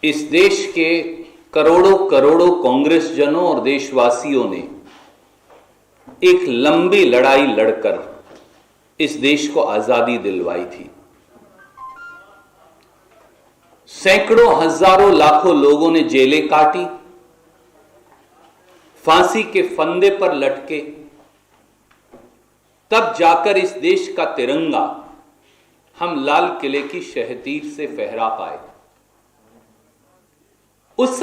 इस देश के करोड़ों करोड़ों कांग्रेस जनों और देशवासियों ने एक लंबी लड़ाई लड़कर इस देश को आजादी दिलवाई थी। सैकड़ों हजारों लाखों लोगों ने जेलें काटी, फांसी के फंदे पर लटके, तब जाकर इस देश का तिरंगा हम लाल किले की शहतीर से फहरा पाए। उस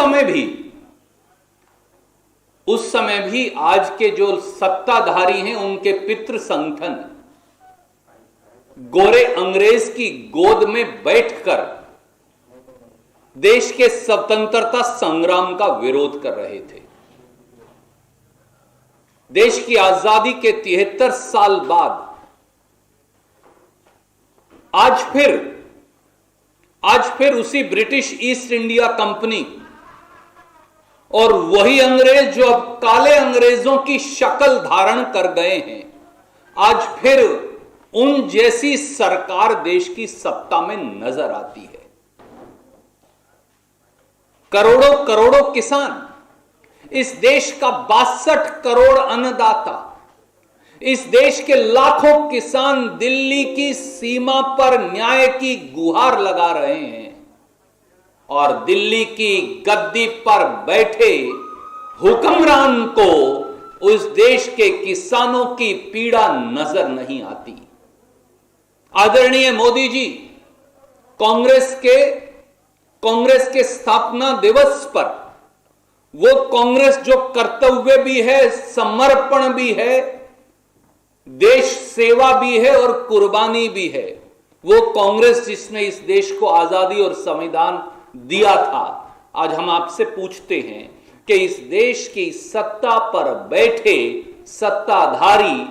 समय भी आज के जो सत्ताधारी हैं उनके पितृ संगठन गोरे अंग्रेज की गोद में बैठकर देश के स्वतंत्रता संग्राम का विरोध कर रहे थे। देश की आजादी के 73 साल बाद आज फिर उसी ब्रिटिश ईस्ट इंडिया कंपनी और वही अंग्रेज जो अब काले अंग्रेजों की शक्ल धारण कर गए हैं, आज फिर उन जैसी सरकार देश की सत्ता में नजर आती है। करोड़ों करोड़ों किसान, इस देश का 62 करोड़ अन्नदाता, इस देश के लाखों किसान दिल्ली की सीमा पर न्याय की गुहार लगा रहे हैं और दिल्ली की गद्दी पर बैठे हुक्मरान को उस देश के किसानों की पीड़ा नजर नहीं आती। आदरणीय मोदी जी, कांग्रेस के स्थापना दिवस पर वो कांग्रेस जो कर्तव्य भी है, समर्पण भी है, देश सेवा भी है और कुर्बानी भी है, वो कांग्रेस जिसने इस देश को आजादी और संविधान दिया था, आज हम आपसे पूछते हैं कि इस देश की सत्ता पर बैठे सत्ताधारी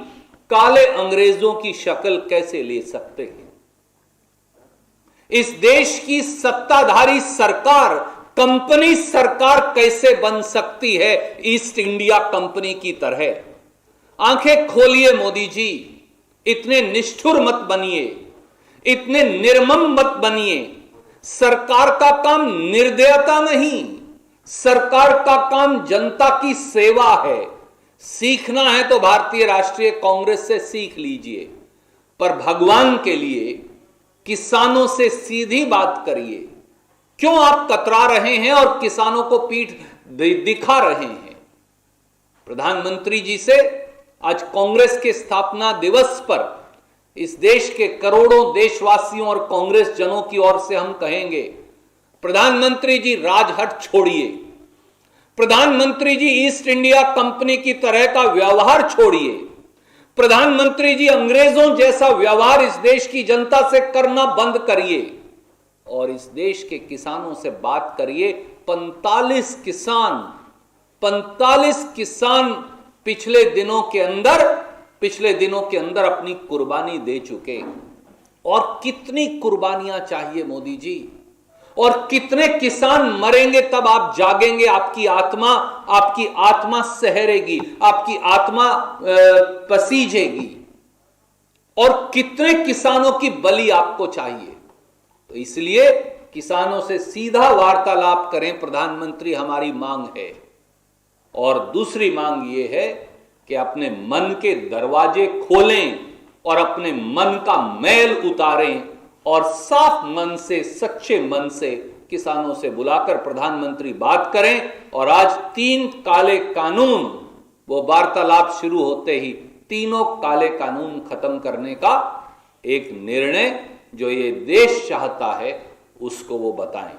काले अंग्रेजों की शक्ल कैसे ले सकते हैं? इस देश की सत्ताधारी सरकार कंपनी सरकार कैसे बन सकती है ईस्ट इंडिया कंपनी की तरह? आंखें खोलिए मोदी जी, इतने निष्ठुर मत बनिए, इतने निर्मम मत बनिए। सरकार का काम निर्दयता नहीं, सरकार का काम जनता की सेवा है। सीखना है तो भारतीय राष्ट्रीय कांग्रेस से सीख लीजिए, पर भगवान के लिए किसानों से सीधी बात करिए। क्यों आप कतरा रहे हैं और किसानों को पीठ दिखा रहे हैं? प्रधानमंत्री जी से आज कांग्रेस के स्थापना दिवस पर इस देश के करोड़ों देशवासियों और कांग्रेस जनों की ओर से हम कहेंगे, प्रधानमंत्री जी राजहट छोड़िए, प्रधानमंत्री जी ईस्ट इंडिया कंपनी की तरह का व्यवहार छोड़िए, प्रधानमंत्री जी अंग्रेजों जैसा व्यवहार इस देश की जनता से करना बंद करिए और इस देश के किसानों से बात करिए। 45 किसान पिछले दिनों के अंदर अपनी कुर्बानी दे चुके। और कितनी कुर्बानियां चाहिए मोदी जी? और कितने किसान मरेंगे तब आप जागेंगे? आपकी आत्मा सहरेगी, आपकी आत्मा पसीजेगी। और कितने किसानों की बलि आपको चाहिए? तो इसलिए किसानों से सीधा वार्तालाप करें, प्रधानमंत्री, हमारी मांग है। और दूसरी मांग यह है कि अपने मन के दरवाजे खोलें और अपने मन का मैल उतारें और साफ मन से, सच्चे मन से किसानों से बुलाकर प्रधानमंत्री बात करें। और आज 3 काले कानून, वो वार्तालाप शुरू होते ही तीनों काले कानून खत्म करने का एक निर्णय जो ये देश चाहता है उसको वो बताएं।